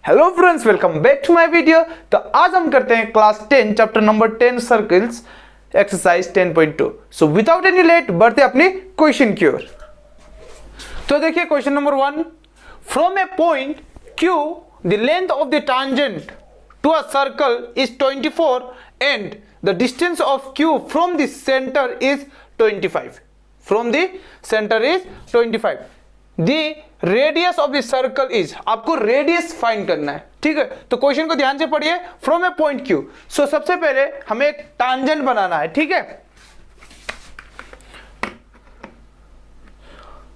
Hello friends, welcome back to my video. तो आज हम करते हैं class 10 chapter number 10 circles exercise 10.2। So without any late बढ़ते अपनी क्वेश्चन की ओर। तो देखिए question number 1, from a point Q the length of the tangent to a circle is 24 and the distance of Q from the centre is 25। From the centre is 25। The radius of the circle is, आपको radius find करना है, ठीक है। तो question को ध्यान से पढ़िए। फ्रॉम ए पॉइंट Q, सो सबसे पहले हमें एक टांजेंट बनाना है, ठीक है।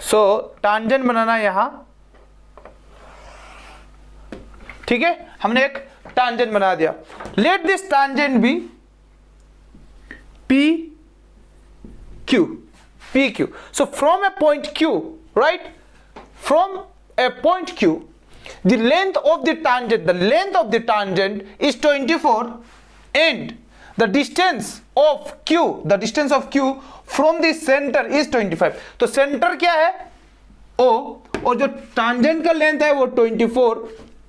सो टांजेंट बनाना है यहां, ठीक है। हमने एक टांजेंट बना दिया। Let this tangent be PQ। So from a point Q, right, from a point Q, the length of the tangent is 24 and the distance of Q from the center is 25। तो centre क्या है O, और जो tangent का length है वो 24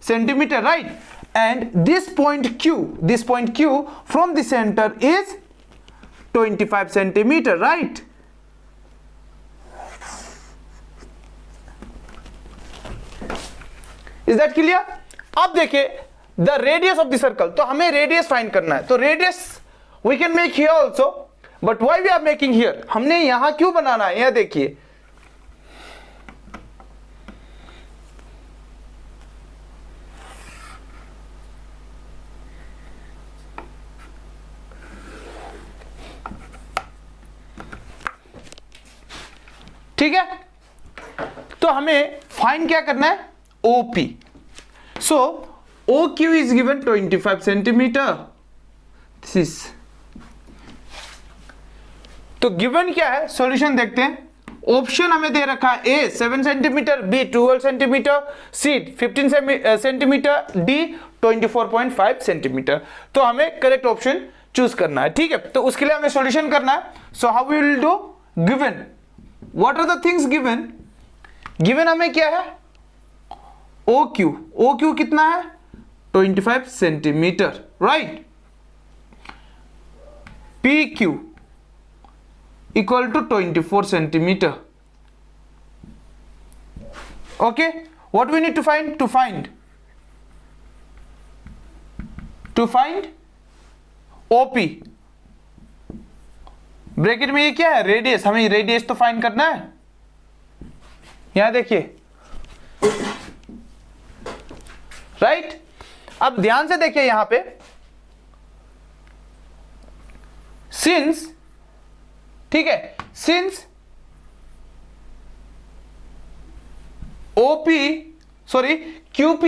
centimetre, right. And this point Q from the center is 25 centimetre, right. Is that clear? अब देखिए the radius of the circle, तो हमें रेडियस फाइंड करना है। तो radius we can make here also, but why we are making here, हमने यहां क्यों बनाना है, यह देखिए। ठीक है, तो हमें फाइंड क्या करना है, OP। So OQ is given 25 centimeter. This is, तो गिवन क्या है, सॉल्यूशन देखते हैं। ऑप्शन हमें दे रखा है A 7 centimetre, B 12 centimetre, C 15 centimetre, D 24.5 centimetre. तो हमें करेक्ट ऑप्शन चूज करना है, ठीक है। तो उसके लिए हमें सॉल्यूशन करना है। So how we will do, given what are the things given. Given हमें क्या है, OQ कितना है, 25 centimetre, right. PQ equal to 24 centimetre. Okay, what we need to find, to find OP। Bracket में ये क्या है, रेडियस। हमें रेडियस तो फाइंड करना है। यहां देखिए, राइट। अब ध्यान से देखिए यहां पे, सिंस, ठीक है, since QP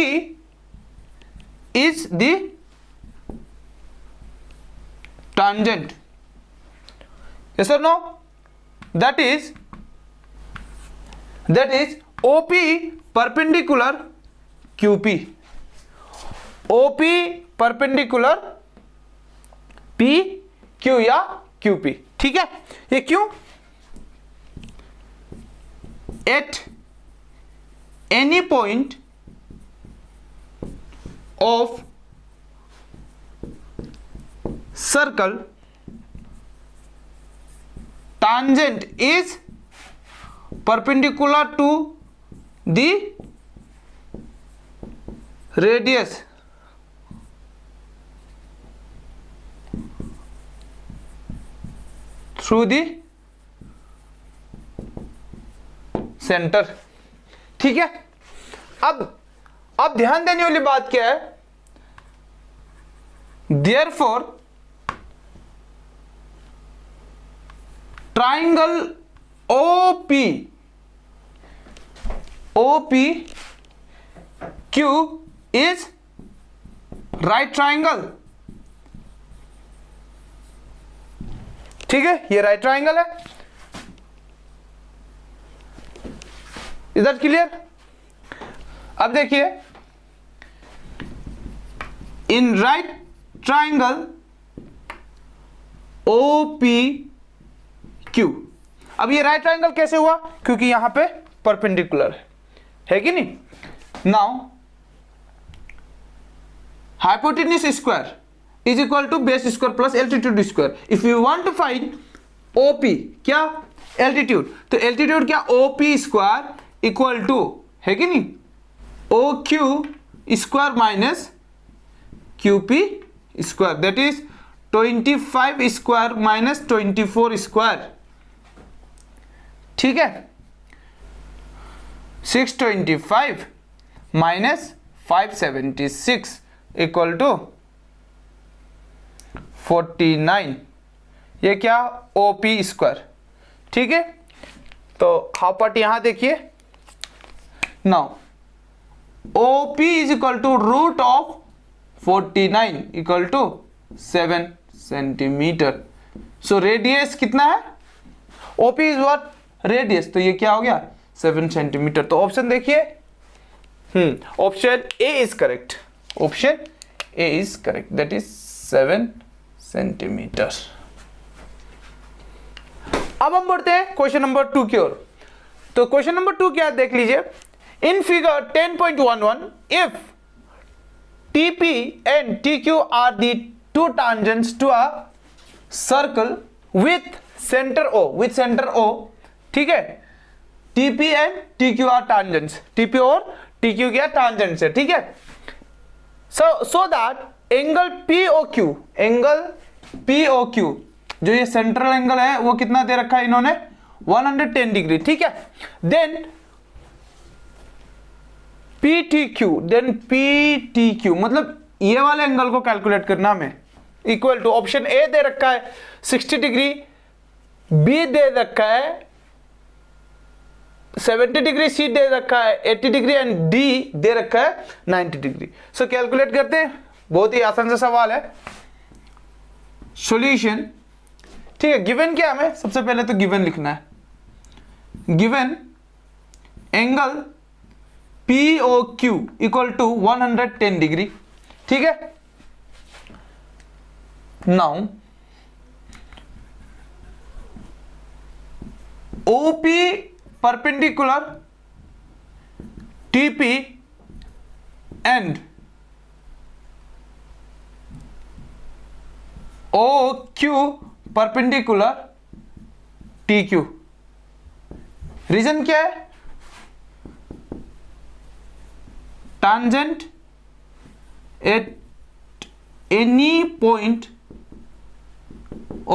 is the tangent, yes or no, that is OP perpendicular QP, OP perpendicular PQ या QP, ठीक है। ये क्यों, eight any point of circle tangent is perpendicular to the radius through the center, ठीक है। अब ध्यान देने वाली बात क्या है, therefore triangle OPQ is right triangle, ठीक है। ये राइट ट्राइंगल है। Is that clear? अब देखिए, इन राइट ट्राइंगल OPQ, अब ये राइट ट्राइंगल कैसे हुआ, क्योंकि यहां पे परपेंडिकुलर है कि नहीं। Now hypotenuse square is equal to base square plus altitude square. If you want to find OP, क्या altitude, तो altitude क्या OP square equal to है कि नहीं OQ square minus QP square, that is 25 square minus 24 square. ठीक है, 625 minus 576 equal to 49, ये क्या ओपी स्क्वायर. ठीक है, तो हाफ पार्ट यहां देखिए. Now OP is equal to root of 49 equal to 7 centimetre. So radius कितना है, ओपी इज व्हाट रेडियस, तो ये क्या हो गया 7 सेंटीमीटर. तो ऑप्शन देखिए, option A is correct. Option A is correct, that is 7 centimetre. अब हम बढ़ते हैं क्वेश्चन नंबर 2 की ओर. तो क्वेश्चन नंबर 2 क्या है देख लीजिए. In figure 10.11 if TP and TQ are the two tangents to a circle with center O. ठीक है, TP and TQ are tangents. TP और TQ क्या tangents है. ठीक है, so that angle POQ, जो ये सेंट्रल एंगल है वो कितना दे रखा है इन्होंने 110 डिग्री. ठीक है, देन PTQ मतलब ये वाले एंगल को कैलकुलेट करना हमें, इक्वल टू ऑप्शन ए दे रखा है 60 डिग्री, बी दे रखा है 70 डिग्री, सी दे रखा है 80 डिग्री एंड डी दे रखा है 90 डिग्री. सो कैलकुलेट करते हैं, बहुत ही आसान सा सवाल है. सॉल्यूशन, ठीक है, गिवन क्या हमें सबसे पहले तो गिवन लिखना है. Given angle POQ equal to 110 degree. ठीक है, now OP perpendicular TP and OQ perpendicular TQ. Reason क्या है, tangent at any point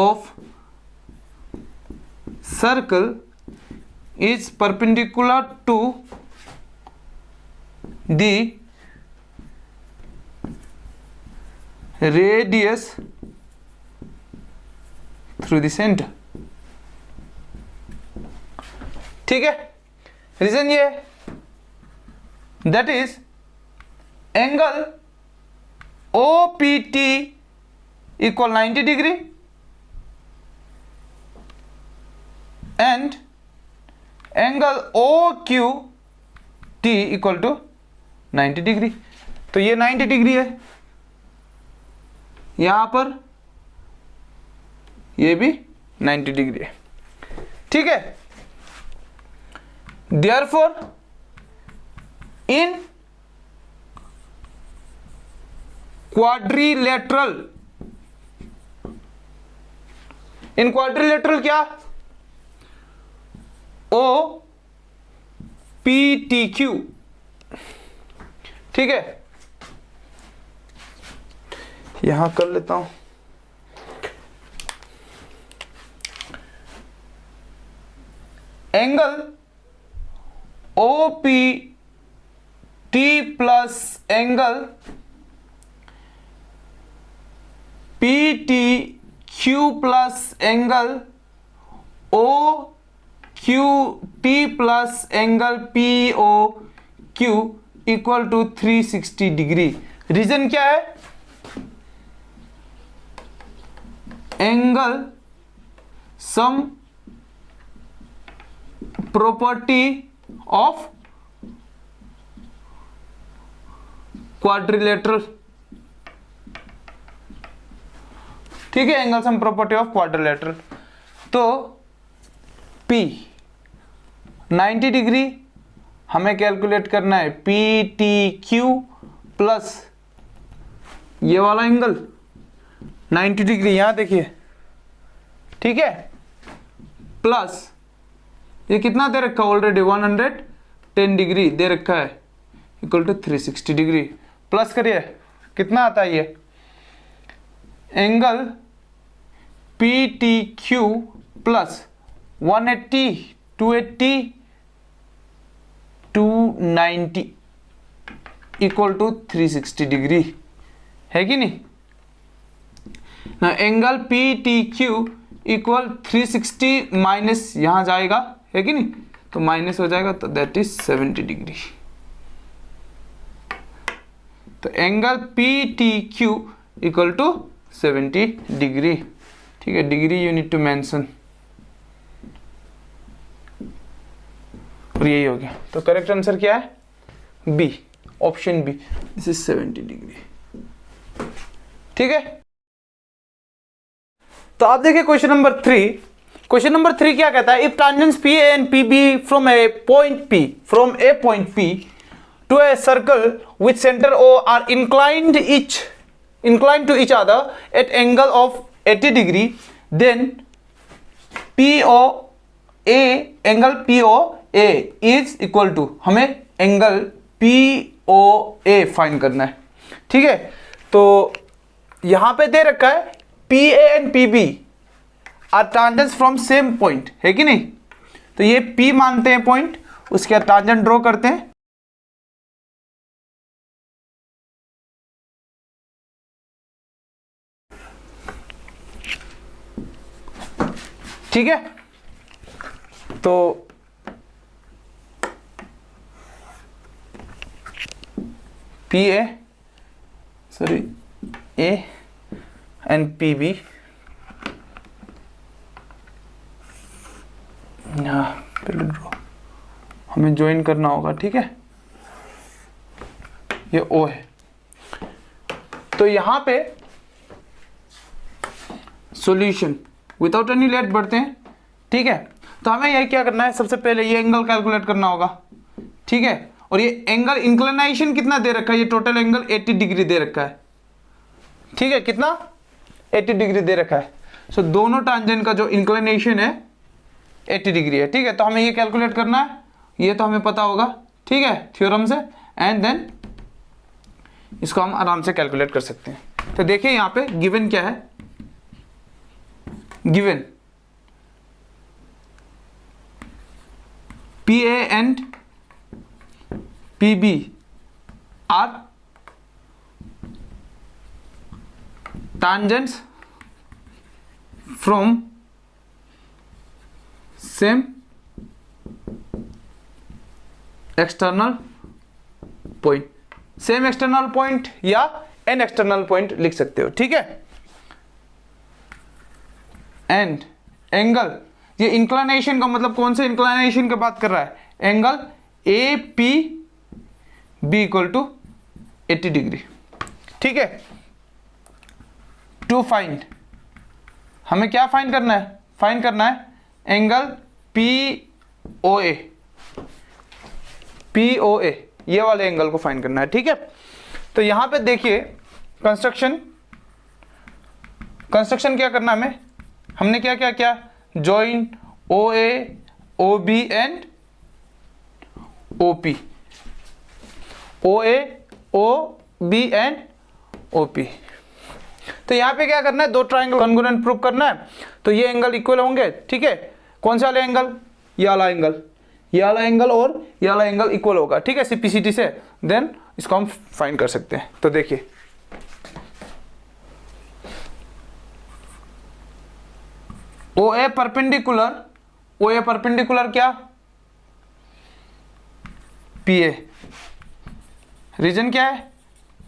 of circle is perpendicular to the radius through the center. ठीक है, रीजन ये है, that is angle OPT equal 90 degree and angle OQT equal to 90 degree. तो ये 90 degree है, यहां पर ये भी 90 डिग्री है. ठीक है, therefore in quadrilateral क्या OPTQ. ठीक है, यहां कर लेता हूं. Angle OPT plus angle PTQ plus angle OQT plus angle POQ equal to 360 degree. Reason क्या है, angle sum property of quadrilateral. ठीक है, angle sum property of quadrilateral. तो P 90 डिग्री हमें कैलकुलेट करना है PTQ प्लस ये वाला एंगल 90 डिग्री यहां देखिए, ठीक है, प्लस ये कितना दे रखा है ऑलरेडी 110 डिग्री दे रखा है, इक्वल टू 360 डिग्री। प्लस करिए कितना आता है ये angle P T Q plus 180 280 290 equal to 360 degree, है कि नहीं ना। Angle P T Q equal 360 minus यहां जाएगा, है कि नहीं, तो माइनस हो जाएगा, तो दैट इज 70 डिग्री। तो angle P T Q equal to 70 degree, ठीक है, degree you need to mention, और यही हो गया। तो करेक्ट आंसर क्या है, B, option B, this is 70 degree, ठीक है। तो आप देखिए क्वेश्चन नंबर 3। क्वेश्चन नंबर 3 क्या कहता है, if tangents P A and P B from a point P to a circle with center O are inclined to each other at angle of 80 degree, then POA angle POA is equal to, हमें angle POA find करना है, ठीक है। तो यहां पे दे रखा है PA and PB are tangents from same point, है कि नहीं। तो ये P मानते हैं पॉइंट, उसके टांजेंट ड्रॉ करते हैं, ठीक है। तो P A sorry A and P B, पहले ड्रॉ हमें ज्वाइन करना होगा, ठीक है, ये ओ है। तो यहां पे सॉल्यूशन विदाउट एनी लेट बढ़ते हैं, ठीक है। तो हमें यही क्या करना है, सबसे पहले ये एंगल कैलकुलेट करना होगा, ठीक है। और ये एंगल इंक्लिनेशन कितना दे रखा है, ये टोटल एंगल 80 डिग्री दे रखा है, ठीक है, कितना 80 डिग्री दे रखा है। सो दोनों टांजेंट का जो इंक्लिनेशन है 80 डिग्री है, ठीक है। तो हमें ये कैलकुलेट करना है, ये तो हमें पता होगा, ठीक है, थ्योरम से, एंड देन इसको हम आराम से कैलकुलेट कर सकते हैं। तो देखिए यहां पे गिवन क्या है, given PA and PB are tangents from same external point, same external point या n external point लिख सकते हो, ठीक है। एंड एंगल, ये इंक्लिनेशन का मतलब कौन से इंक्लिनेशन की बात कर रहा है, angle A P B equal to 80 degree, ठीक है। टू फाइंड, हमें क्या फाइंड करना है, फाइंड करना है एंगल पी ओ ए, ये वाले एंगल को फाइंड करना है, ठीक है। तो यहां पे देखिए कंस्ट्रक्शन क्या करना है हमें, हमने क्या क्या किया, join O A O B and O P, O A O B and O P. तो यहां पे क्या करना है, दो ट्राइंगल कॉन्ग्रुएंट प्रूव करना है। तो ये एंगल इक्वल होंगे, ठीक है। कौन सा वाला एंगल, ये वाला एंगल, ये वाला एंगल और ये वाला एंगल इक्वल होगा, ठीक है, सिंप्लिसिटी से। देन इसको हम फाइंड कर सकते हैं। तो देखिए ओ ए परपेंडिकुलर क्या, पी ए, रीजन क्या है,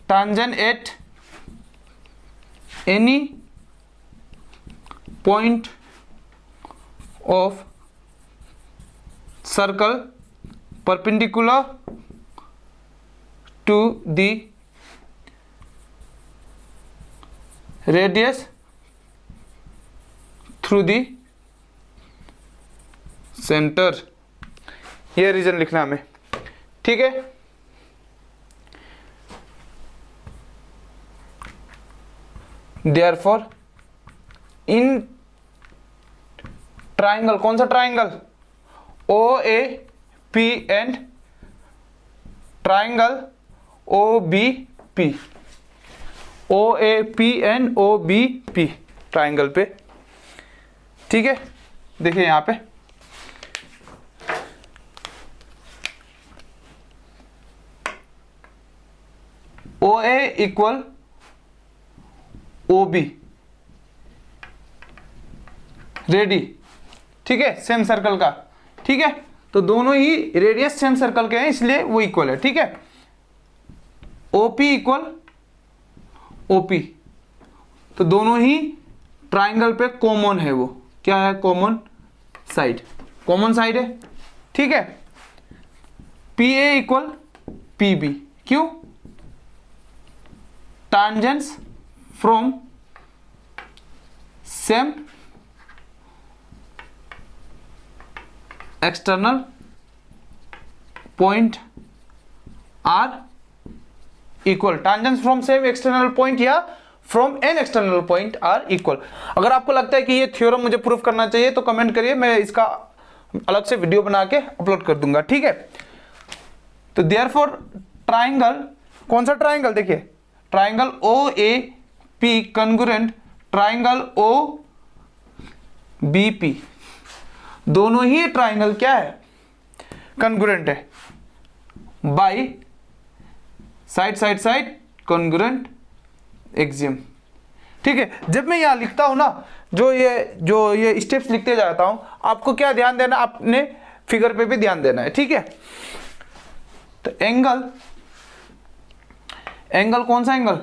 tangent at any point of circle perpendicular to the radius through the centre, ये रीजन लिखना हमें, ठीक है। देयरफॉर इन ट्राइंगल, कौन सा triangle, O A P and triangle O B P, O A P and O B P triangle पे, ठीक है। देखिए यहां पे O A equal O B, radii, ठीक है, सेम सर्कल का, ठीक है। तो दोनों ही रेडियस सेम सर्कल के हैं इसलिए वो इक्वल है, ठीक है। ओपी इक्वल ओपी, तो दोनों ही ट्राइंगल पे कॉमन है, वो क्या है, कॉमन साइड, कॉमन साइड है, ठीक है। P A equal P B, क्यों, tangents from same external point are equal, tangents from same external point या from an external point are equal। अगर आपको लगता है कि ये थ्योरम मुझे प्रूफ करना चाहिए तो कमेंट करिए, मैं इसका अलग से वीडियो बना के अपलोड कर दूंगा, ठीक है। तो देयरफॉर ट्राइंगल, कौन सा ट्राइंगल, देखिए triangle O A P congruent triangle O B P, दोनों ही ट्राइंगल क्या है, कॉन्ग्रुएंट है, by side side side congruent axiom, ठीक है। जब मैं यहां लिखता हूं ना, जो ये स्टेप्स लिखते जाता हूं, आपको क्या ध्यान देना, अपने फिगर पे भी ध्यान देना है, ठीक है। तो एंगल कौन सा एंगल,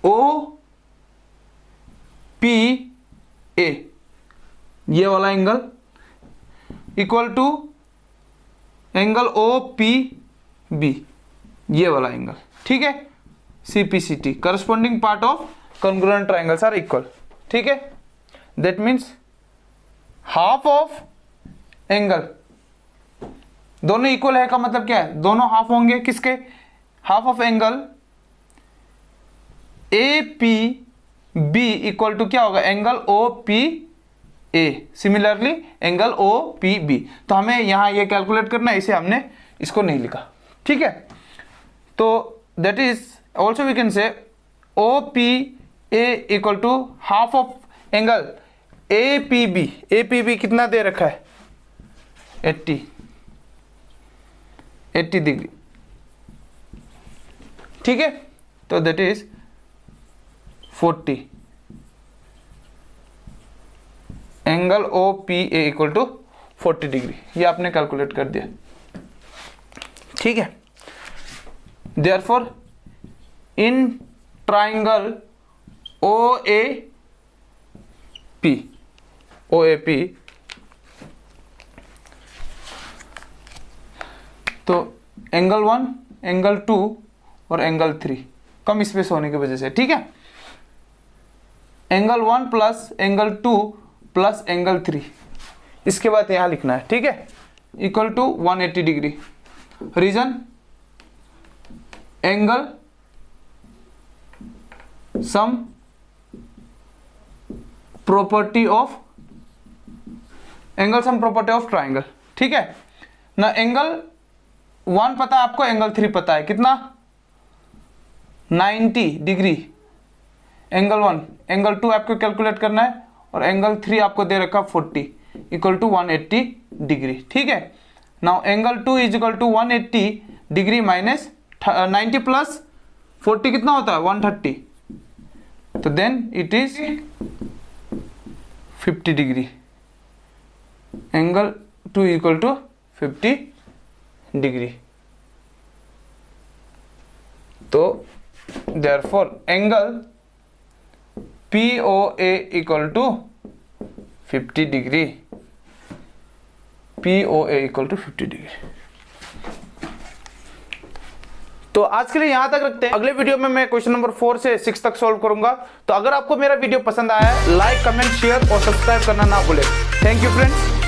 ओ पी ए, ये वाला angle equal to angle O P B, ये वाला एंगल, ठीक है। C P C T corresponding part of congruent triangles are equal, ठीक है। That means half of angle, दोनों इक्वल है का मतलब क्या है, दोनों हाफ होंगे, किसके, half of angle A P B equal to क्या होगा, angle O P A, similarly angle O P B. तो हमें यहां ये कैलकुलेट करना है, इसे हमने इसको नहीं लिखा, ठीक है। तो that is also we can say O P A equal to half of angle A P B, A P B कितना दे रखा है, 80 डिग्री, ठीक है। तो that is 40, angle O P A equal to 40 degree, ये आपने कैलकुलेट कर दिया, ठीक है। Therefore in triangle O A P, तो एंगल 1, एंगल 2 और एंगल 3 कम स्पेस होने की वजह से, ठीक है। Angle 1 plus angle 2 plus angle 3, इसके बाद यहां लिखना है, ठीक है, equal to 180 degree. Reason, angle sum property of triangle, ठीक है ना। एंगल 1 पता है आपको, एंगल 3 पता है, कितना 90 डिग्री एंगल 1, एंगल 2 आपको कैलकुलेट करना है, और एंगल 3 आपको दे रखा 40 इक्वल टू 180 डिग्री, ठीक है। Now angle 2 is equal to 180 degree minus 90 plus 40 कितना होता है, 130, तो then it is 50 degree, angle 2 equal to 50 degree. तो therefore angle POA equal to 50 degree, POA equal to 50 degree. तो आज के लिए यहां तक रखते हैं, अगले वीडियो में मैं क्वेश्चन नंबर 4 से 6 तक सॉल्व करूंगा। तो अगर आपको मेरा वीडियो पसंद आया है, लाइक, कमेंट, शेयर और सब्सक्राइब करना ना भूलें। Thank you friends.